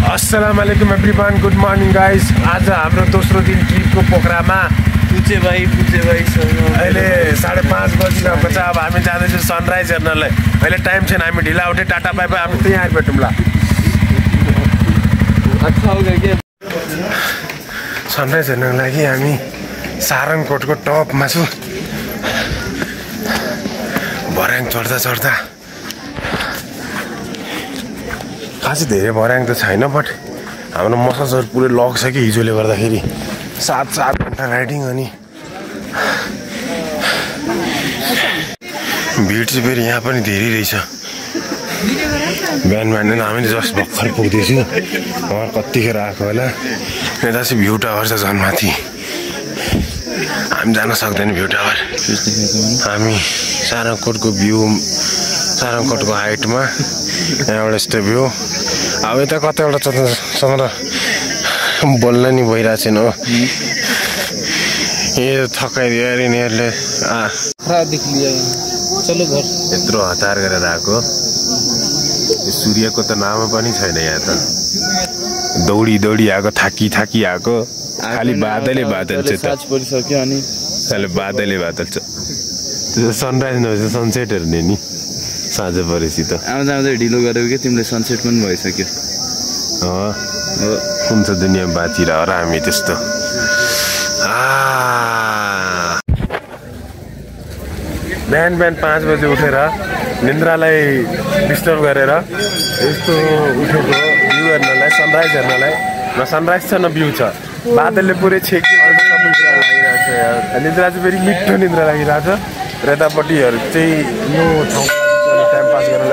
अस्सलामुअलैकुम everyone, good morning guys. आज हाम्रो दोस्रो दिन ट्रिपको पोखरामा पुचे भाइ अहिले 5:30 बजिरहेको छ। अब हामी जाँदैछौँ सनराइज हेर्नलाई। अहिले टाइम छैन, हामी ढिला उठे। टाटा बाई बाई, हामी त्यहीँ आइपुग्यौँ। सनराइज हेर्नको लागि हामी सारङकोटको टपमा छु। भर्याङ चढ्दा चढ्दा खासै धेरै भर्याङ त छैन, बट हाम्रो मसल्सहरू पुरै लग्छ कि हिजोले गर्दाखेरि। 7 घन्टा राइडिङ। अनि भिड चाहिँ फेरि यहाँ पनि धेरै रहेछ। बिहान हामी जस्ट भर्खर पुग्दैछु। उहाँ कतिखेर आएको होला। यता चाहिँ भ्यू टावर छ झन् माथि। हामी जान सक्दैन भ्यू टावर। हामी सारङकोटको हाइटमा यहाँबाट यस्तो भ्यू। अब यता कतिवटा सँग बोल्न नि भइरहेको छैन हो। यो थकाइदियो अरे यिनीहरूले। यत्रो हतार गरेर आएको। सूर्यको त नाम पनि छैन यहाँ त। दौडी आएको, थाकी आएको। खालि बादलै बादल छ त। अहिले बादलै बादल छ। त्यो सनराइज नभएपछि सनसेट हेर्ने नि साँझ परेपछि त। आउँदा ढिलो गरेको कि तिमीले सनसेट पनि भइसक्यो। कुन चाहिँ दुनियाँमा बाँचिरह र हामी त्यस्तो। बिहान 5 बजे उठेर निन्द्रालाई डिस्टर्ब गरेर यस्तो उठेको भ्यू हेर्नलाई, सनराइज हेर्नलाई। न सनराइज छ न भ्यू छ। बादलले पुरै छेकिएको निद्रा लागिरहेको छ यार। निद्रा चाहिँ फेरि मिठो निद्रा लागिरहेको छ। र यतापट्टिहरू चाहिँ यो ठाउँ टाइम पास गरेर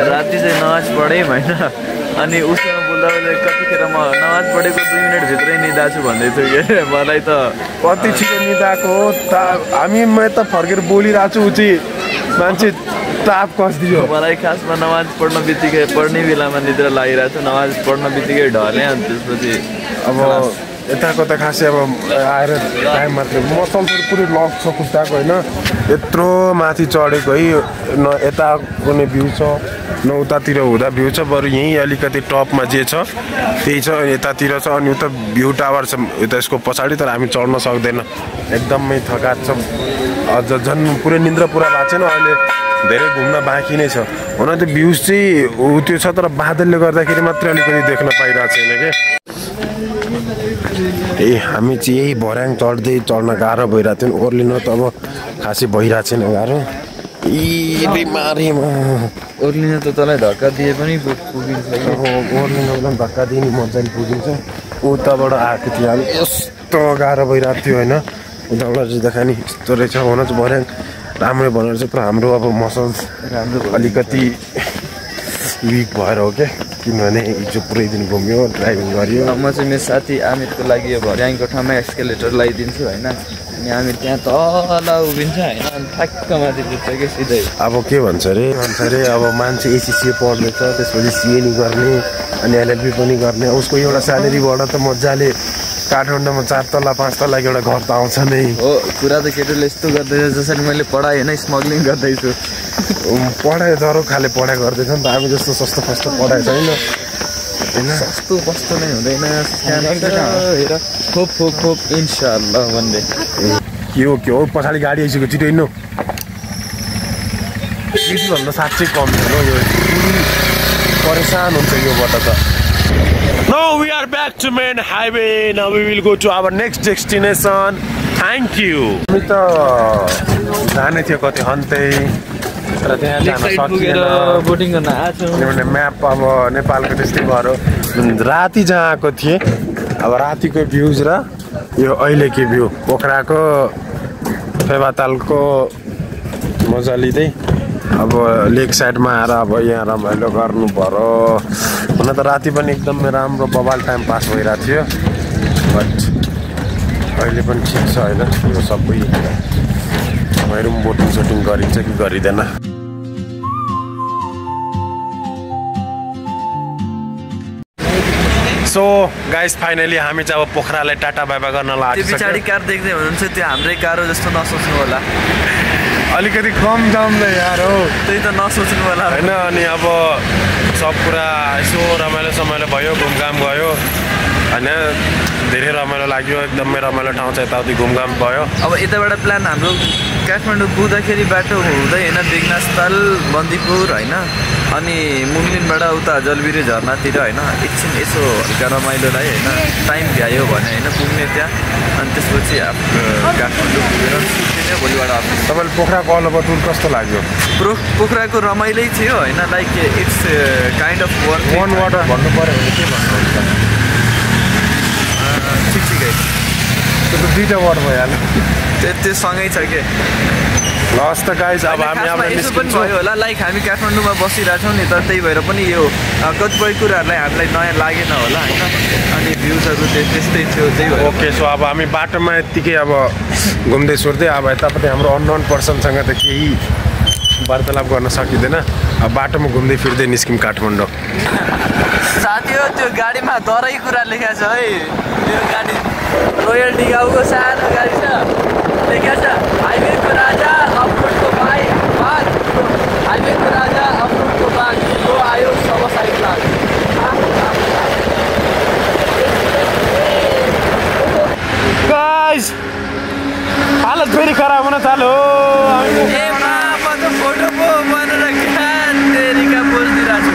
राति चाहिँ नमाज पढेँ होइन। अनि उसँग बोल्दा कतिखेर म नमाज पढेको 2 मिनट भित्रै निदा छु भन्दै थियो कि मलाई त कति छिटो निदाएको हो त। म त फर्केर बोलिरहेको छु, ऊ चाहिँ मान्छे ताप कस्दियो। मलाई खासमा नमाज पढ्ने बेलामा निद्रा लागिरहेको छ। नमाज पढ्न बित्तिकै ढलेँ। अनि त्यसपछि अब यताको त खासै अब आएर टाइम मात्रै मसलहरू पुरै लग्छ खुट्टाको होइन। यत्रो माथि चढेको है। न यता कुनै भ्यू छ न उतातिर हुँदा भ्यू छ। बरु यहीँ अलिकति टपमा जे छ त्यही छ। यतातिर छ अनि उता भ्यू टावर छ यता यसको पछाडि। तर हामी चढ्न सक्दैन, एकदमै थकात छ। अझ झन् पुरै निन्द्रा पुरा भएको छैन। अहिले धेरै घुम्न बाँकी नै छ। हुन त भ्यूज चाहिँ त्यो छ, तर बादलले गर्दाखेरि मात्रै अलिकति देख्न पाइरहेको छैन क्या। हामी चाहिँ यही भर्याङ चढ्न गाह्रो भइरहेको थियो। ओर्लिन त अब खासै भइरहेको छैन गाह्रो। बिमारीमा ओर्लिन त तँलाई धक्का दिए पनि पुगिन्छ। ओर्लिन एकदम धक्का दिए नि मजाले पुगिन्छ। उताबाट आएको थियो हामी, यस्तो गाह्रो भइरहेको थियो होइन। उताबाट चाहिँ देखा नि यस्तो रहेछ। हुन चाहिँ भर्याङ राम्रै भनेर चाहिँ, तर हाम्रो अब मसल्स अलिकति विक भएर हो क्या। किनभने हिजो पुरै दिन घुम्यो, ड्राइभिङ गरियो। म चाहिँ मेरो साथी आमिरको लागि यो भर्याङको ठाउँमा एक्सकेलेटर लगाइदिन्छु होइन। अनि आमिर त्यहाँ तल उभिन्छ होइन। अनि ठ्याक्क माथि पुग्छ कि सिधै। अब के भन्छ अरे अब मान्छे एसएससी पढ्दैछ, त्यसपछि सिएनी गर्ने अनि एलएलबी पनि गर्ने। उसको एउटा स्यालेरीबाट त मजाले काठमाडौँमा 4 तल्ला 5 तल्लाको एउटा घर त आउँछ नै हो। कुरा त केटोले यस्तो गर्दैछ जसरी मैले पढाएँ होइन, स्मग्लिङ गर्दैछु। पढाइ दरो खाले पढाइ गर्दैछ नि त। हामी जस्तो सस्तो फस्तो पढाइ छैन होइन। सस्तो बस्तो नै हुँदैन। हेर खोप इन्साअल्लाह भन्दै के हो पछाडि गाडी आइसक्यो। छिटो हिँड्नु। भन्दा साँच्चै कम छ यो। परेसान हुन्छ योबाट त। Now we are back to main highway. Now we will go to our next destination. Thank you. हामी त जाने थियो कति हन्तै, तर त्यहाँ जान सकिएन। बोटिङ गर्न आएको किनभने म्याप अब नेपालको त्यस्तै भयो। राति जहाँ आएको थिएँ, अब रातिको भ्यूज र यो अहिलेको भ्यू पोखराको फेवातालको मजा लिँदै अब लेक साइडमा आएर अब यहाँ रमाइलो गर्नु पर्यो। हुन त राति पनि एकदमै राम्रो बबाल टाइम पास भइरहेको थियो, बट अहिले पनि ठिक छ होइन। यो सबै हामीहरू पनि बोटिङ सोटिङ गरिन्छ कि गरिँदैन। सो गाइस फाइनली हामी चाहिँ अब पोखरालाई टाटा बाई बाई गर्न लाग्छ। पछाडि कार देख्दै हुनुहुन्छ, त्यो हाम्रै कार हो जस्तो नसोच्नु होला। अलिकति कम जम्दै यार हो त्यही त नसोच्नु होला होइन अनि अब सब कुरा यसो रमाइलो समाइलो भयो घुमघाम गयो होइन धेरै रमाइलो लाग्यो एकदमै रमाइलो ठाउँ छ यताउति घुमघाम भयो अब यताबाट प्लान हाम्रो काठमाडौँ पुग्दाखेरि बाटो हुँदै होइन बेगनास्थल बन्दीपुर होइन अनि मुङलिनबाट उता जलबिरे झरनातिर होइन एकछिन यसो हल्का रमाइलोलाई होइन टाइम भ्यायो भने होइन पुग्ने त्यहाँ अनि त्यसपछि काठमाडौँ पुगेर सुत्ने भोलिबाट अफिस तपाईँले पोखराको अलगो टुर कस्तो लाग्यो पोखराको रमाइलै थियो होइन like it's kind of one water भन्नु पऱ्यो भने के भन्नुहुन्छ ठिकै त्यो त दुईवटा वाटर भइहाल्यो त्यो सँगै छ के लस त गाइज अब हामी अब यसो पनि भयो होला लाइक हामी काठमाडौँमा बसिरहेछौँ नि तर त्यही भएर पनि यो कतिपय कुराहरूलाई हामीलाई नयाँ लागेन होला होइन अनि भ्युजहरू त्यस्तै थियो त्यही भएर ओके सो अब हामी बाटोमा यत्तिकै अब घुम्दै सोर्दै अब यतापट्टि हाम्रो अननोन पर्सनसँग त केही वार्तालाप गर्न सकिँदैन अब बाटोमा घुम्दै फिर्दै निस्क्यौँ काठमाडौँ साथी हो त्यो गाडीमा दरै कुरा लेखेको छ है त्यो गाडी रोयल डिगाउको सानो गाडी छ लेखेको छ हाइवेको राजा अफरोडको बाग हाइवेको राजा अफरोडको बाग यो आयो सब साइड लाग गाइस हालत फेरि खराब हुन थाल्यो फोटो पो बनाएर तेरिका बोल्दिरहेको छु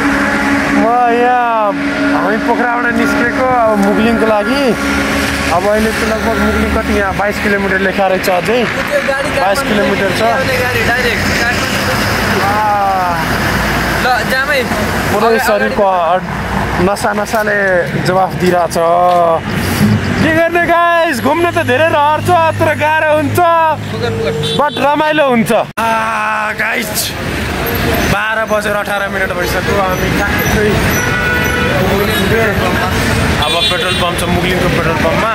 म यहाँ हामी पोखराबाट निस्केको अब मुगलिङको लागि अब अहिले चाहिँ लगभग मुगलिङ कति यहाँ 22 किलोमिटर लेखाएर छ अझै 22 किलोमिटर छ पुरै शरीरको नसाले जवाफ दिइरहेछ के गर्ने गाइस घुम्न त धेरै रहर छ तर गाह्रो हुन्छ बट रमाइलो हुन्छ गाइस 12:18 भइसक्यो हामी ठ्याक्कै अब पेट्रोल पम्प छ मुगलिङको पेट्रोल पम्पमा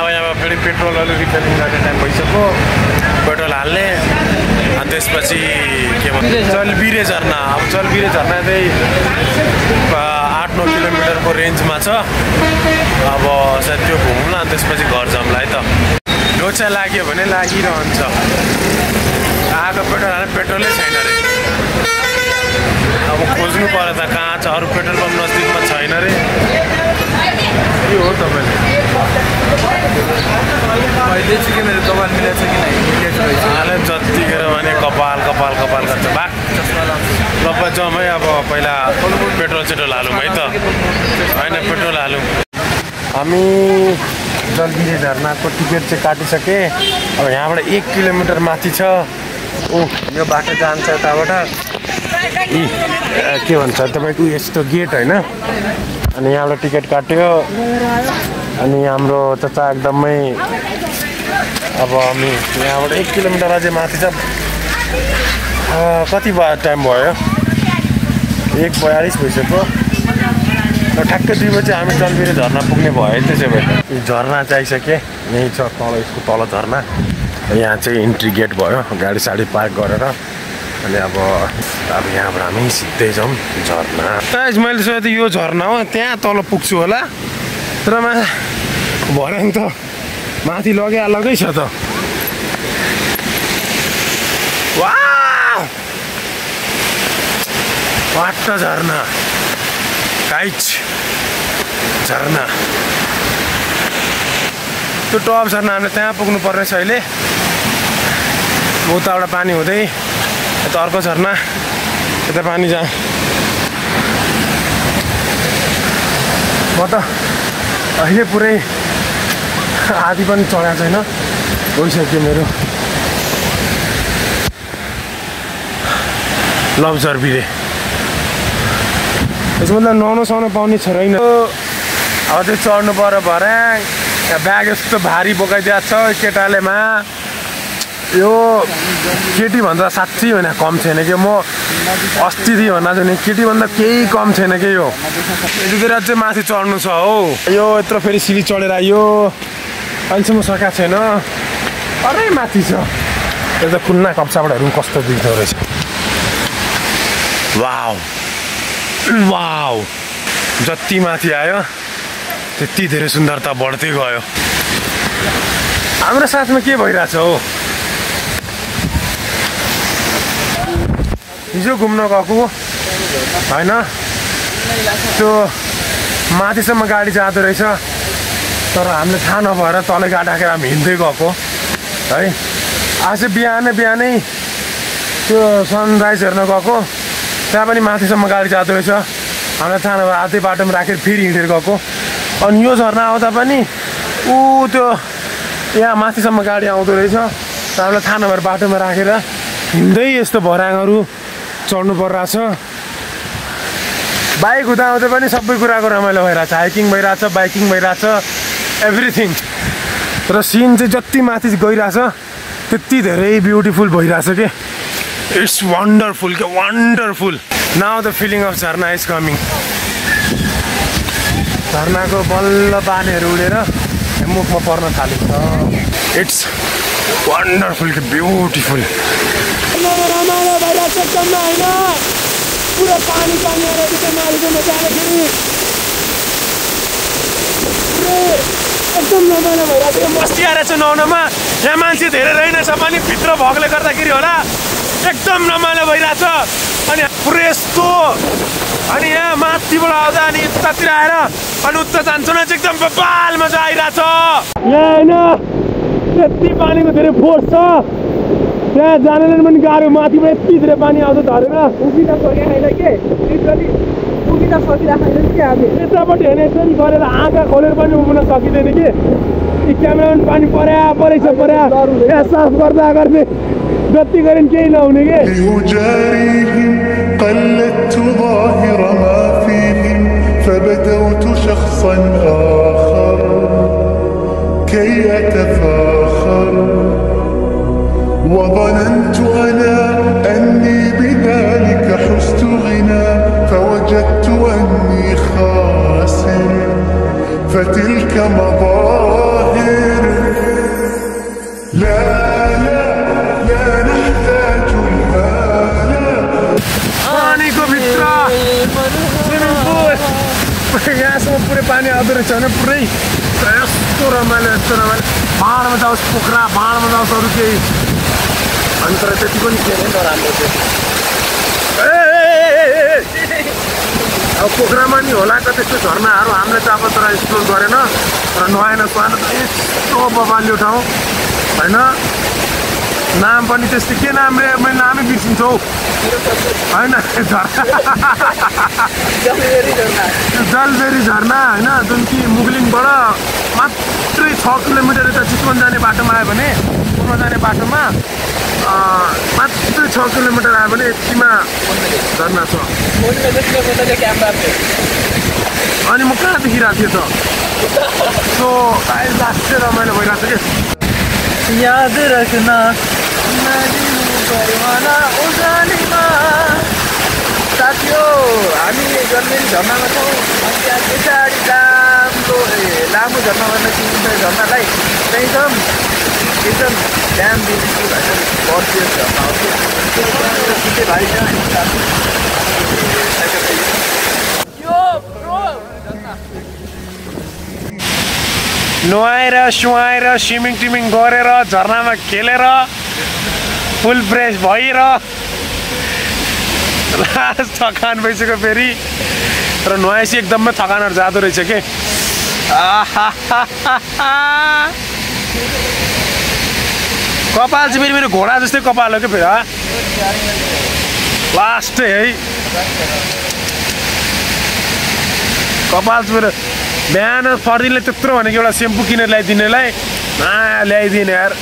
अब यहाँ फेरि पेट्रोलहरू रिफिलिङ गर्ने टाइम भइसक्यो पेट्रोल हाल्ने अनि त्यसपछि के भन्छ जलबिरे झरना अब जलबिरे झरना चाहिँ 8-9 किलोमिटरको रेन्जमा छ अब सायद त्यो घुमौँ अनि त्यसपछि घर जाउँला है त लोचा लाग्यो भने लागिरहन्छ आएको पेट्रोल हाल्ने पेट्रोलै छैन अरे अब खोज्नु पर्यो त कहाँ छ अरू पेट्रोल पम्प नजिकमा छैन रे के हो तपाईँले अहिले चाहिँ के मेरो कपाल मिलेको छ कि हालै जतिखेर भने कपाल गर्छ बाक तपाईँ जाउँ है अब पहिला पेट्रोल सेट्रोल हालौँ है त होइन पेट्रोल हालौँ हामी जलबिरे झरनाको टिकट चाहिँ काटिसकेँ अब यहाँबाट 1 किलोमिटर माथि छ यो बाटो जान्छ यताबाट के भन्छ तपाईँको यस्तो गेट होइन अनि यहाँबाट टिकट काट्यो अनि हाम्रो चाचा एकदमै अब हामी यहाँबाट 1 किलोमिटर अझै माथि छ कति टाइम भयो 1:42 भइसक्यो र ठ्याक्कै 2 बजी हामी जलबिरे झरना पुग्ने भयो त्यसो भए झरना चाहिँ आइसके यहीँ छ तल यसको तल झरना यहाँ चाहिँ इन्ट्री गेट भयो गाडी साडी पार्क गरेर अनि अब यहाँबाट हामी सिधै जाउँ झरना मैले सोधेको थिएँ यो झरना हो त्यहाँ तल पुग्छु होला तर भर्याङ त माथि लगै छ त वाट झरना काइच झरना त्यो टप झरना हामीले त्यहाँ पुग्नु पर्ने छ अहिले उताबाट पानी हुँदै यता अर्को झरना यता पानी जा म त अहिले पुरै आधी पनि चढाएको छैन गइसक्यो मेरो लभ जलबिरे यसमा नुहाउनु पाउने छैन अझै चढ्नु पर्यो भर्याङ यहाँ ब्याग यस्तो भारी बोकाइदिएको छ केटाले यो केटीभन्दा साँच्चै होइन कम छैन कि म अस्ति थिएँ भन्दा चाहिँ केटीभन्दा केही कम छैन कि यो यतिखेर चाहिँ माथि चढ्नु छ हो यो यत्रो फेरि सिडी चढेर आयो अहिलेसम्म सकेको छैन अरे माथि छ यो त खुल्ना कप्चाबाट कस्तो देख्दो रहेछ वाउ जति माथि आयो त्यति धेरै सुन्दरता बढ्दै गयो हाम्रो साथमा के भइरहेछ हो हिजो घुम्न गएको होइन त्यो माथिसम्म गाडी जाँदो रहेछ तर हामीले थाहा नभएर तलै गाडी राखेर हामी हिँड्दै गएको है। आज बिहानै त्यो सनराइज हेर्न गएको त्यहाँ पनि माथिसम्म गाडी जाँदो रहेछ हामीलाई थाहा नभएर आधै बाटोमा राखेर फेरि हिँडेर गएको। अनि यो झर्ना आउँदा पनि त्यो यहाँ माथिसम्म गाडी आउँदो रहेछ हामीलाई थाहा नभएर बाटोमा राखेर हिँड्दै यस्तो भर्याङहरू चढ्नु परिरहेछ। बाइक हुँदा आउँदा पनि सबै कुराको रमाइलो भइरहेछ, हाइकिङ भइरहेछ, बाइकिङ भइरहेछ, एभ्रिथिङ। र सिन चाहिँ जति माथि गइरहेछ त्यति धेरै ब्युटिफुल भइरहेछ कि इट्स वन्डरफुल के wonderful. Now the feeling of झर्ना इज कमिङ। झर्नाको बल्ल पानीहरू उडेर मुखमा पर्न थालेको छ। इट्स वन्डरफुल के ब्युटिफुल। रमाइलो भइरहेछ एकदम होइन पुरा पानी नालीमा जाँदाखेरि एकदम रमाइलो भइरहेको थियो। बस्ती आएर चाहिँ नुहाउनमा यहाँ मान्छे धेरै रहेनछ पनि भित्र भगले गर्दाखेरि होला एकदम रमाइलो भइरहेछ। अनि पुरै यस्तो अनि यहाँ माथिबाट आउँदा अनि यतातिर आएर अनि उता जान्छौँ न चाहिँ एकदम बबाल मजा आइरहेछ। यहाँ होइन यति पानीको धेरै फोर्स छ त्यहाँ जानेलाई पनि गाह्रो माथिबाट यति धेरै पानी आउँछ झरेर उभिन सकिरहेन के उभिन सकिरहेन के हामी यतापट्टि हेर्ने गरेर आँखा खोलेर पनि उभिन सकिँदैन कि क्यामेरामा पानी परेछ यहाँ साफ गर्दा गर्ने जति गरे केही नहुने के। وظننت أنا أني بذلك حزت غنى فوجدت أني خاسر فتلك مظاهر لا نحتاج المال पानीको भित्र स्विमिङ पुल यहाँसम्म पुरै पानी आउँदो रहेछ भने पुरै यस्तो रमाइलो पाहाडमा जाओस् पोखरा पाहाडमा जाओस् अरू केही अनि तर त्यति पनि थिएन नि त राम्रो थियो। अब पोखरामा नि होला त त्यस्तो झर्नाहरू हामीले चाहिँ अब तर एक्सप्लोर गरेन तर नआएन सुहान त यस्तो बबालियो ठाउँ होइन। नाम पनि त्यस्तै के नाम रे मैले नामै बिर्सिन्छु हौ होइन जलबेरी झर्ना होइन जुन कि मुगलिङबाट मात्रै 6 किलोमिटर यता चितवन जाने बाटोमा आयो भने पुग्न जाने बाटोमा मात्रै 6 किलोमिटर आयो भने यतिमा झर्ना छ। अनि म कहाँ देखिरहेको थिएँ त सो लास्टै रमाइलो भइरहेको छ कि याद रखना साथीहो हामी जलबेरी झर्नामा छौँ। अनि त्यहाँ पछाडि लामो झर्ना भनेर चिनिन्छ झर्नालाई त्यहीँ छौँ एकदम ड्याम ब्युटिफुल होइन पर्सियस झर्ना हो त्यो छुट्टै भाइ छ नुहाएर सुहाएर स्विमिङ टिमिङ गरेर झर्नामा खेलेर फुल फ्रेस भएर लास्ट थकान भइसक्यो फेरि र नुहाएपछि एकदमै थकानहरू जाँदो रहेछ के। कपाल चाहिँ फेरि मेरो घोडा जस्तै कपाल हो क्या फेरि लास्टै है कपाल चाहिँ मेरो बिहान फर्दिनले त्यत्रो भनेको एउटा सेम्पू किनेर ल्याइदिनेलाई ल्याइदिने यार।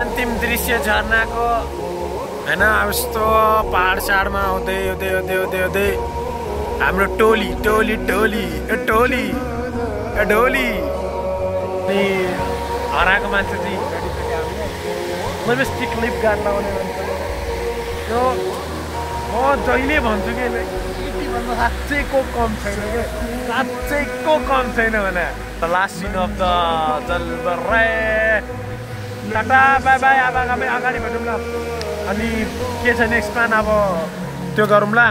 अन्तिम दृश्य झर्नाको होइन अब यस्तो पाहाड साडमा हुँदै हुँदै हुँदै हुँदै हुँदै हाम्रो टोली टोली टोली टोली ढोली अनि हराएको मान्छे चाहिँ मैले स्टिक लिप गार्ड लगाउने मान्छे यो म जहिले भन्छु कि यतिभन्दा साँच्चैको कम छैन क्या साँच्चैको कम छैन भने the last scene of the जलबरे टाटा बाई बाई अब अगाडि भेटौँ ल। अनि के छ नेक्स्ट प्लान अब त्यो गरौँला।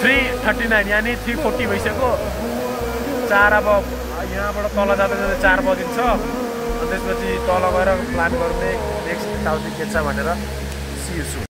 3:39 यानि 3:40 भइसक्यो 4 अब यहाँबाट तल जाँदा जाँदा 4 बजिन्छ अनि त्यसपछि तल गएर प्लान गर्ने नेक्स्ट यताउति के छ भनेर सी यु सुन।